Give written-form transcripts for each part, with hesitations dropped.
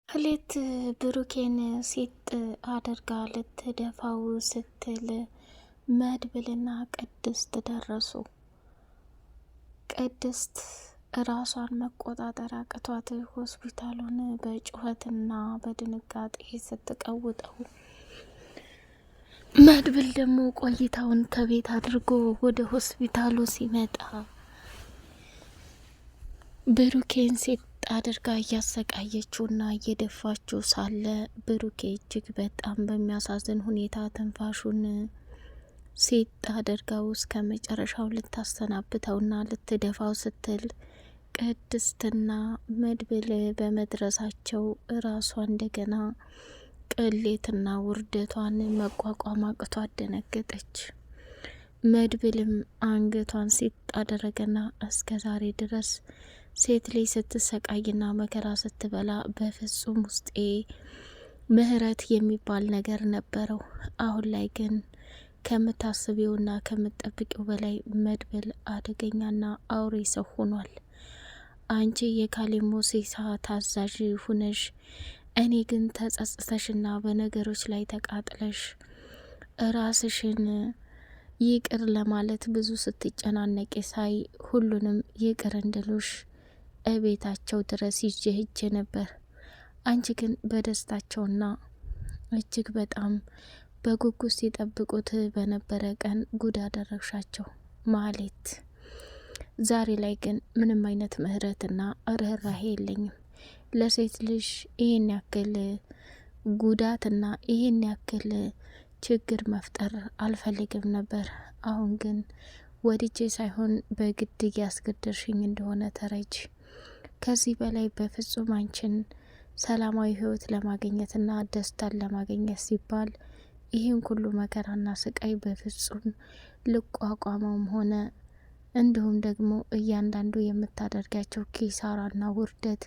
ማህሌት ብሩኬን ሲጥ አድርጋ ልትደፋው ስትል መድብልና ቅድስት ደረሱ። ቅድስት ራሷን መቆጣጠር አቅቷት ሆስፒታሉን በጩኸትና በድንጋጤ ስትቀውጠው፣ መድብል ደግሞ ቆይታውን ከቤት አድርጎ ወደ ሆስፒታሉ ሲመጣ ብሩኬን ሴት አድርጋ እያሰቃየችውና እየደፋችው ሳለ ብሩኬ እጅግ በጣም በሚያሳዝን ሁኔታ ትንፋሹን ሴት አድርጋው እስከ መጨረሻው ልታሰናብተውና ልትደፋው ስትል ቅድስትና መድብል በመድረሳቸው ራሷ እንደገና ቅሌትና ውርደቷን መቋቋም አቅቷት ደነገጠች። መድብልም አንገቷን ሴት አደረገና እስከ ዛሬ ድረስ ሴት ልጅ ስትሰቃይና መከራ ስትበላ በፍጹም ውስጤ ምህረት የሚባል ነገር ነበረው። አሁን ላይ ግን ከምታስቢውና ከምትጠብቂው በላይ መድብል አደገኛና አውሬ ሰው ሆኗል። አንቺ የካሌብ ሞሲሳ ታዛዥ ሁነሽ፣ እኔ ግን ተጸጽተሽና በነገሮች ላይ ተቃጥለሽ ራስሽን ይቅር ለማለት ብዙ ስትጨናነቂ ሳይ ሁሉንም ይቅር እንድሉሽ እቤታቸው ድረስ ይዤ ሄጄ ነበር። አንቺ ግን በደስታቸውና እጅግ በጣም በጉጉት ሲጠብቁት በነበረ ቀን ጉድ አደረግሻቸው ማህሌት። ዛሬ ላይ ግን ምንም አይነት ምህረትና ርህራሄ የለኝም። ለሴት ልጅ ይህን ያክል ጉዳትና ይህን ያክል ችግር መፍጠር አልፈልግም ነበር። አሁን ግን ወድጄ ሳይሆን በግድ እያስገደርሽኝ እንደሆነ ተረጅ። ከዚህ በላይ በፍጹም አንቺን ሰላማዊ ህይወት ለማግኘትና ደስታን ለማግኘት ሲባል ይህን ሁሉ መከራና ስቃይ በፍጹም ልቋቋመውም ሆነ እንዲሁም ደግሞ እያንዳንዱ የምታደርጋቸው ኪሳራና ውርደት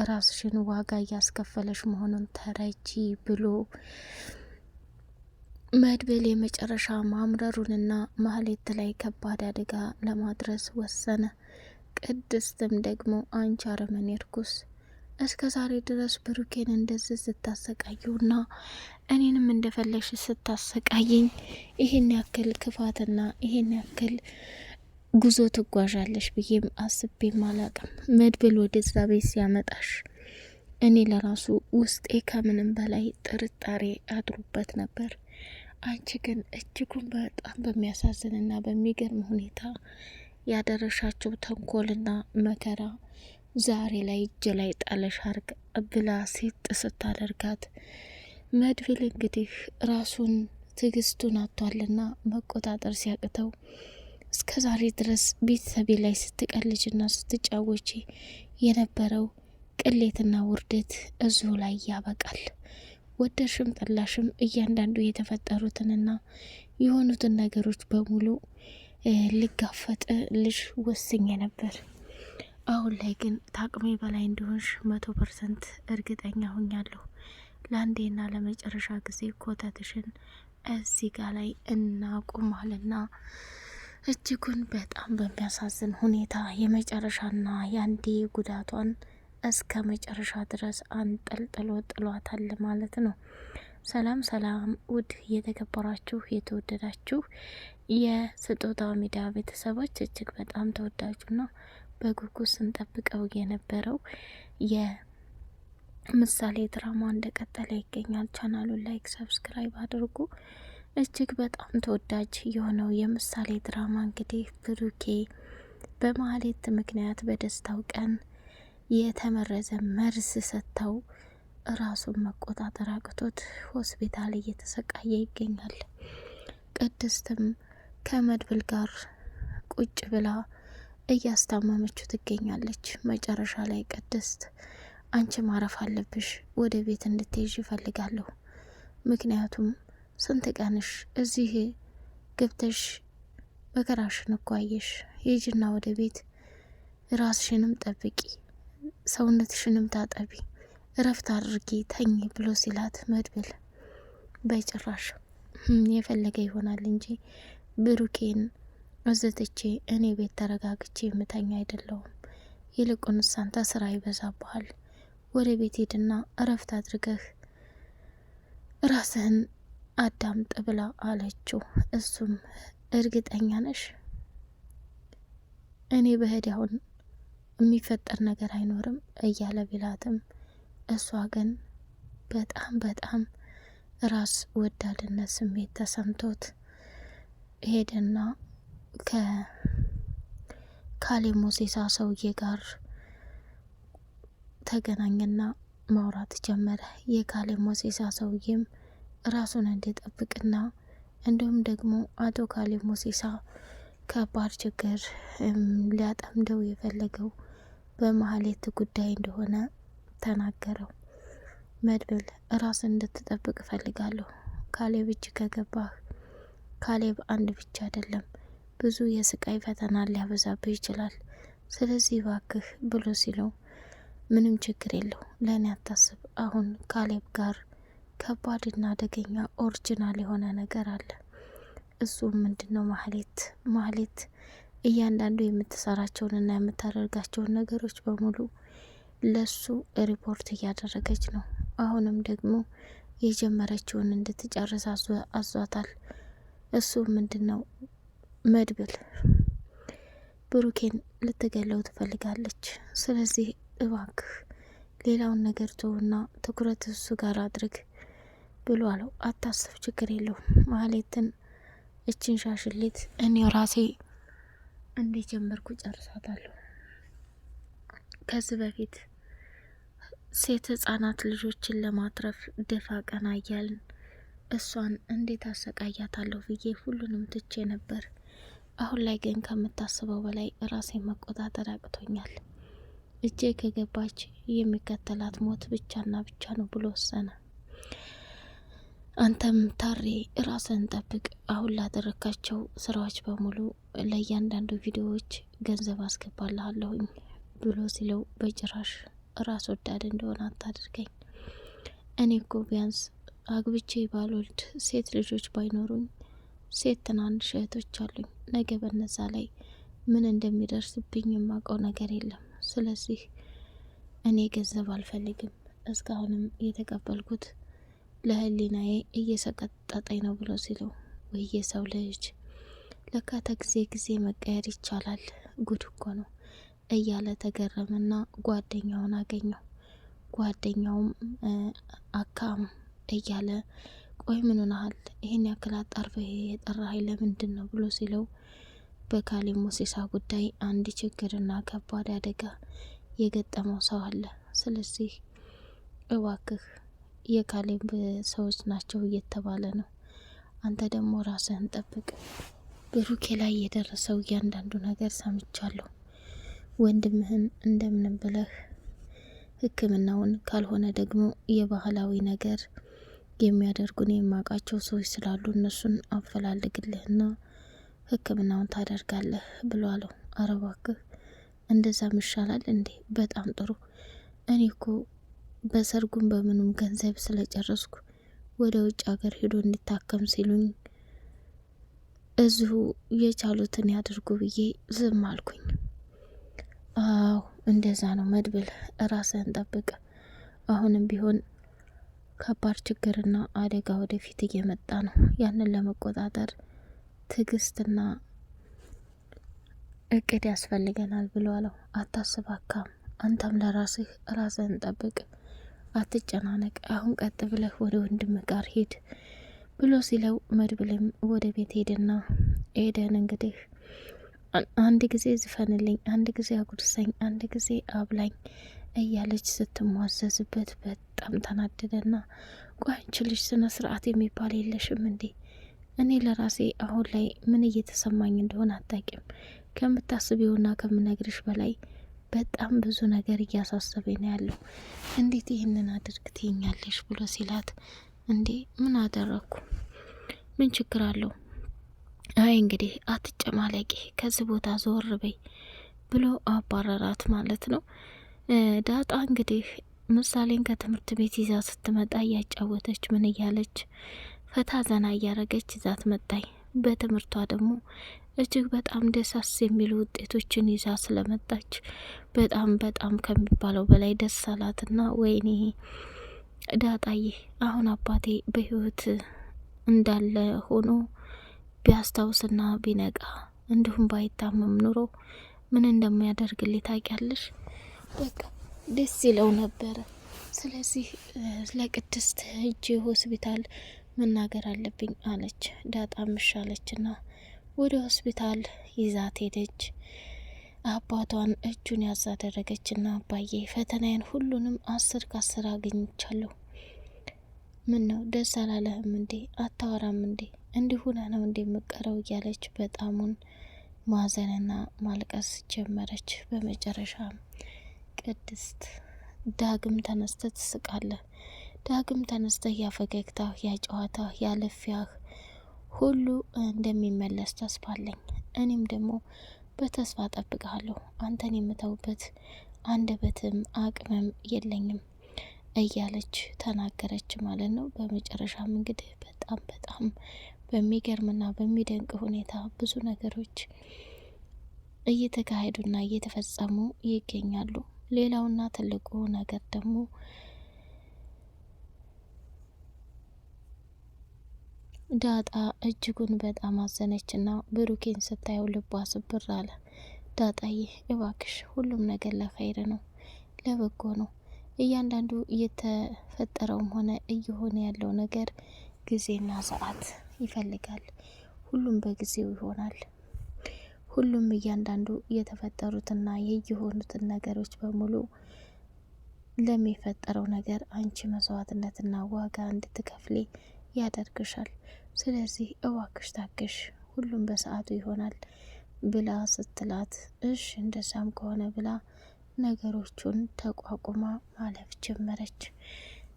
ራስሽን ዋጋ እያስከፈለሽ መሆኑን ተረጂ ብሎ መድብል የመጨረሻ ማምረሩንና ማህሌት ላይ ከባድ አደጋ ለማድረስ ወሰነ። ቅድስትም ደግሞ አንቺ አረመኔ እርኩስ፣ እስከ ዛሬ ድረስ ብሩኬን እንደዚህ ስታሰቃየውና እኔንም እንደፈለሽ ስታሰቃየኝ ይህን ያክል ክፋትና ይህን ያክል ጉዞ ትጓዣለሽ ብዬም አስቤም አላቅም። መድብል ወደዛ ቤት ሲያመጣሽ እኔ ለራሱ ውስጤ ከምንም በላይ ጥርጣሬ አድሮበት ነበር። አንቺ ግን እጅጉን በጣም በሚያሳዝንና በሚገርም ሁኔታ ያደረሻቸው ተንኮልና መከራ ዛሬ ላይ እጅ ላይ ጣለሽ አርግ ብላ ሴት ስታደርጋት፣ መድብል እንግዲህ ራሱን ትዕግስቱን አጥቷልና መቆጣጠር ሲያቅተው እስከ ዛሬ ድረስ ቤተሰቤ ላይ ስትቀልጅና ስትጫወቺ የነበረው ቅሌትና ውርደት እዚሁ ላይ ያበቃል። ወደሽም ጠላሽም እያንዳንዱ የተፈጠሩትንና የሆኑትን ነገሮች በሙሉ ልጋፈጥ ልሽ ወስኜ ነበር። አሁን ላይ ግን ታቅሜ በላይ እንደሆንሽ 100% እርግጠኛ ሆኛለሁ። ለአንዴና ለመጨረሻ ጊዜ ኮተትሽን እዚህ ጋር ላይ እናቁማልና እጅጉን በጣም በሚያሳዝን ሁኔታ የመጨረሻና የአንዴ ጉዳቷን እስከ መጨረሻ ድረስ አንጠልጥሎ ጥሏታል ማለት ነው። ሰላም ሰላም፣ ውድ የተከበራችሁ የተወደዳችሁ የስጦታ ሚዲያ ቤተሰቦች፣ እጅግ በጣም ተወዳጁና በጉጉት ስንጠብቀው የነበረው የምሳሌ ድራማ እንደቀጠለ ይገኛል። ቻናሉን ላይክ፣ ሰብስክራይብ አድርጉ። እጅግ በጣም ተወዳጅ የሆነው የምሳሌ ድራማ እንግዲህ ብሩኬ በማህሌት ምክንያት በደስታው ቀን የተመረዘ መርዝ ሰጥተው ራሱን መቆጣጠር አቅቶት ሆስፒታል እየተሰቃየ ይገኛል። ቅድስትም ከመድብል ጋር ቁጭ ብላ እያስታመመችው ትገኛለች። መጨረሻ ላይ ቅድስት አንቺ ማረፍ አለብሽ፣ ወደ ቤት እንድትሄጂ ይፈልጋለሁ። ምክንያቱም ስንት ቀንሽ እዚህ ገብተሽ መከራሽን እኮ አየሽ። ሂጂና ወደ ቤት ራስሽንም ጠብቂ፣ ሰውነትሽንም ታጠቢ፣ እረፍት አድርጊ፣ ተኝ ብሎ ሲላት መድብል በጭራሽ የፈለገ ይሆናል እንጂ ብሩኬን እዘትቼ እኔ ቤት ተረጋግቼ የምተኛ አይደለሁም። ይልቁንስ አንተ ስራ ይበዛብሃል፣ ወደ ቤት ሄድና እረፍት አድርገህ ራስህን አዳምጥ ብላ አለችው። እሱም እርግጠኛ ነሽ? እኔ በህድ አሁን የሚፈጠር ነገር አይኖርም እያለ ቢላትም እሷ ግን በጣም ራስ ወዳድነት ስሜት ተሰምቶት ሄደና ከካሌብ ሞሴሳ ሰውዬ ጋር ተገናኘና ማውራት ጀመረ። የካሌብ ሞሴሳ ሰውዬም ራሱን እንዲጠብቅና እንዲሁም ደግሞ አቶ ካሌብ ሞሴሳ ከባድ ችግር ሊያጠምደው የፈለገው በማህሌት ጉዳይ እንደሆነ ተናገረው። መድብል ራስን እንድትጠብቅ እፈልጋለሁ። ካሌብ እጅ ከገባህ ካሌብ አንድ ብቻ አይደለም ብዙ የስቃይ ፈተና ሊያበዛብህ ይችላል። ስለዚህ ባክህ ብሎ ሲለው ምንም ችግር የለው ለእኔ አታስብ። አሁን ካሌብ ጋር ከባድና አደገኛ ኦሪጂናል የሆነ ነገር አለ። እሱ ምንድነው? ማህሌት እያንዳንዱ የምትሰራቸውንና የምታደርጋቸውን ነገሮች በሙሉ ለሱ ሪፖርት እያደረገች ነው። አሁንም ደግሞ የጀመረችውን እንድትጨርስ አዟታል። እሱ ምንድነው? መድብል ብሩኬን ልትገለው ትፈልጋለች። ስለዚህ እባክህ ሌላውን ነገር ተውና ትኩረት እሱ ጋር አድርግ ብሎ አለው። አታስብ፣ ችግር የለውም ማህሌትን እችን ሻሽሌት እኔ ራሴ እንደጀመርኩ ጨርሳታለሁ። ከዚህ በፊት ሴት ህጻናት ልጆችን ለማትረፍ ደፋ ቀና እያልን እሷን እንዴት አሰቃያታለሁ ብዬ ሁሉንም ትቼ ነበር። አሁን ላይ ግን ከምታስበው በላይ ራሴን መቆጣጠር አቅቶኛል። እጄ ከገባች የሚከተላት ሞት ብቻና ብቻ ነው ብሎ ወሰነ። አንተም ታሬ ራስን ጠብቅ፣ አሁን ላደረካቸው ስራዎች በሙሉ ለእያንዳንዱ ቪዲዮዎች ገንዘብ አስገባልሃለሁኝ ብሎ ሲለው በጭራሽ ራስ ወዳድ እንደሆነ አታድርገኝ። እኔ እኮ ቢያንስ አግብቼ ባልወልድ ሴት ልጆች ባይኖሩኝ ሴት ትናንሽ እህቶች አሉኝ። ነገ በነዛ ላይ ምን እንደሚደርስብኝ የማውቀው ነገር የለም። ስለዚህ እኔ ገንዘብ አልፈልግም። እስካሁንም የተቀበልኩት ለህሊናዬ እየሰቀጠጠኝ ነው ብሎ ሲለው ወይ ሰው ልጅ ለካ ከጊዜ ጊዜ መቀየር ይቻላል፣ ጉድ እኮ ነው እያለ ተገረመና ጓደኛውን አገኘው። ጓደኛውም አካም እያለ ቆይ ምን ሆነሃል? ይሄን ያክል አጣርፈህ የጠራኸኝ ለምንድን ነው ብሎ ሲለው በካሌብ ሞሴሳ ጉዳይ አንድ ችግርና ከባድ አደጋ የገጠመው ሰው አለ። ስለዚህ እባክህ የካሌብ ሰዎች ናቸው እየተባለ ነው። አንተ ደግሞ ራስህን ጠብቅ። ብሩኬ ላይ የደረሰው እያንዳንዱ ነገር ሰምቻለሁ። ወንድምህን እንደምንም ብለህ ሕክምናውን ካልሆነ ደግሞ የባህላዊ ነገር የሚያደርጉን የማውቃቸው ሰዎች ስላሉ እነሱን አፈላልግልህና ሕክምናውን ታደርጋለህ ብሎ አለው። አረ እባክህ እንደዛም ይሻላል እንዴ? በጣም ጥሩ። እኔ እኮ በሰርጉም በምኑም ገንዘብ ስለጨረስኩ ወደ ውጭ ሀገር ሄዶ እንዲታከም ሲሉኝ እዚሁ የቻሉትን ያድርጉ ብዬ ዝም አልኩኝ። አዎ እንደዛ ነው መድብል፣ ራስህን ጠብቅ። አሁንም ቢሆን ከባድ ችግርና አደጋ ወደፊት እየመጣ ነው። ያንን ለመቆጣጠር ትዕግስትና እቅድ ያስፈልገናል ብሎ አለው። አታስብ አካም፣ አንተም ለራስህ ራስህን ጠብቅ፣ አትጨናነቅ። አሁን ቀጥ ብለህ ወደ ወንድም ጋር ሄድ ብሎ ሲለው መድብልም ወደ ቤት ሄድና ኤደን እንግዲህ አንድ ጊዜ ዝፈንልኝ፣ አንድ ጊዜ አጉርሰኝ፣ አንድ ጊዜ አብላኝ እያለች ስትሟዘዝበት በጣም ተናደደና ቆይ አንቺ ልጅ ስነ ስርዓት የሚባል የለሽም እንዴ? እኔ ለራሴ አሁን ላይ ምን እየተሰማኝ እንደሆነ አታውቂም። ከምታስቢውና ከምነግርሽ በላይ በጣም ብዙ ነገር እያሳሰበኝ ነው ያለው። እንዴት ይህንን አድርግ ትይኛለሽ ብሎ ሲላት እንዴ ምን አደረኩ? ምን ችግር አለው? አይ እንግዲህ አትጨማለቂ፣ ከዚህ ቦታ ዞር በይ ብሎ አባረራት ማለት ነው። ዳጣ እንግዲህ ምሳሌን ከትምህርት ቤት ይዛ ስትመጣ እያጫወተች ምን እያለች ፈታ ዘና እያረገች ይዛት መጣይ። በትምህርቷ ደግሞ እጅግ በጣም ደሳስ የሚሉ ውጤቶችን ይዛ ስለመጣች በጣም ከሚባለው በላይ ደስ አላትና ወይኔ ዳጣዬ አሁን አባቴ በህይወት እንዳለ ሆኖ ቢያስታውስና ቢነቃ እንዲሁም ባይታመም ኑሮ ምን እንደሚያደርግልኝ ታውቂያለሽ? በቃ ደስ ይለው ነበረ። ስለዚህ ለቅድስት ሂጄ ሆስፒታል መናገር አለብኝ አለች። ዳጣ ምሻለችና ወደ ሆስፒታል ይዛት ሄደች። አባቷን እጁን ያዛደረገችና አባዬ ፈተናዬን ሁሉንም 10 ከ10 አገኝቻለሁ። ምን ነው ደስ አላለህም እንዴ? አታወራም እንዴ? እንዲሁና ነው እንዴ የምቀረው? እያለች በጣሙን ማዘንና ማልቀስ ጀመረች። በመጨረሻም ቅድስት ዳግም ተነስተ ትስቃለህ፣ ዳግም ተነስተ ያፈገግታ ያጨዋታ ያለፊያህ ሁሉ እንደሚመለስ ተስፋ አለኝ። እኔም ደግሞ በተስፋ ጠብቃለሁ። አንተን የምተውበት አንደበትም አቅምም የለኝም እያለች ተናገረች ማለት ነው። በመጨረሻም እንግዲህ በጣም በሚገርምና በሚደንቅ ሁኔታ ብዙ ነገሮች እየተካሄዱና እየተፈጸሙ ይገኛሉ። ሌላውና ትልቁ ነገር ደግሞ ዳጣ እጅጉን በጣም አዘነችና ብሩኬን ስታየው ልቧ ስብር አለ። ዳጣዬ እባክሽ ሁሉም ነገር ለኸይር ነው፣ ለበጎ ነው። እያንዳንዱ እየተፈጠረውም ሆነ እየሆነ ያለው ነገር ጊዜና ሰዓት ይፈልጋል። ሁሉም በጊዜው ይሆናል። ሁሉም እያንዳንዱ የተፈጠሩትና የየሆኑትን ነገሮች በሙሉ ለሚፈጠረው ነገር አንቺ መስዋዕትነትና ዋጋ እንድትከፍሌ ያደርግሻል። ስለዚህ እባክሽ ታገሽ፣ ሁሉም በሰዓቱ ይሆናል ብላ ስትላት እሽ እንደዛም ከሆነ ብላ ነገሮቹን ተቋቁማ ማለፍ ጀመረች።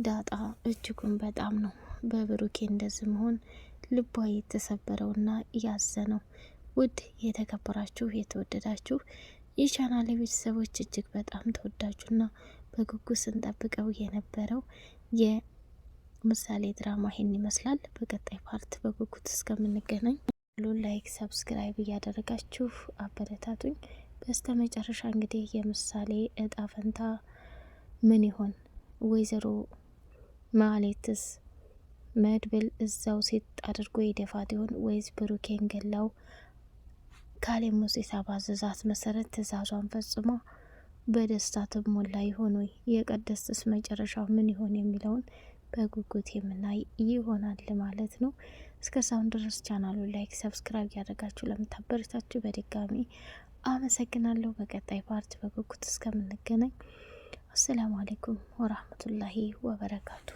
ዳጣ እጅጉን በጣም ነው በብሩኬ እንደዚህ መሆን ልቧ የተሰበረውና ያዘነው። ውድ የተከበራችሁ የተወደዳችሁ የቻናሌ ቤተሰቦች እጅግ በጣም ተወዳጁና በጉጉት ስንጠብቀው የነበረው የምሳሌ ድራማ ይሄን ይመስላል። በቀጣይ ፓርት በጉጉት እስከምንገናኝ ላይክ፣ ሰብስክራይብ እያደረጋችሁ አበረታቱኝ። በስተ መጨረሻ እንግዲህ የምሳሌ እጣ ፈንታ ምን ይሆን? ወይዘሮ ማሌትስ መድብል እዛው ሴት አድርጎ የደፋት ይሆን ወይስ ብሩኬን ገላው ካሌብ ሙሴሳ ባዘዛት መሰረት ትእዛዟን ፈጽሞ በደስታ ትሞላ ይሆን ወይ? የቅድስትስ መጨረሻው ምን ይሆን የሚለውን በጉጉት የምናይ ይሆናል ማለት ነው። እስከዛው ድረስ ቻናሉን ላይክ፣ ሰብስክራይብ ያደርጋችሁ ለምታበረታችሁ በድጋሚ አመሰግናለሁ። በቀጣይ ፓርት በጉጉት እስከምንገናኝ አሰላሙ አለይኩም ወራህመቱላሂ ወበረካቱ።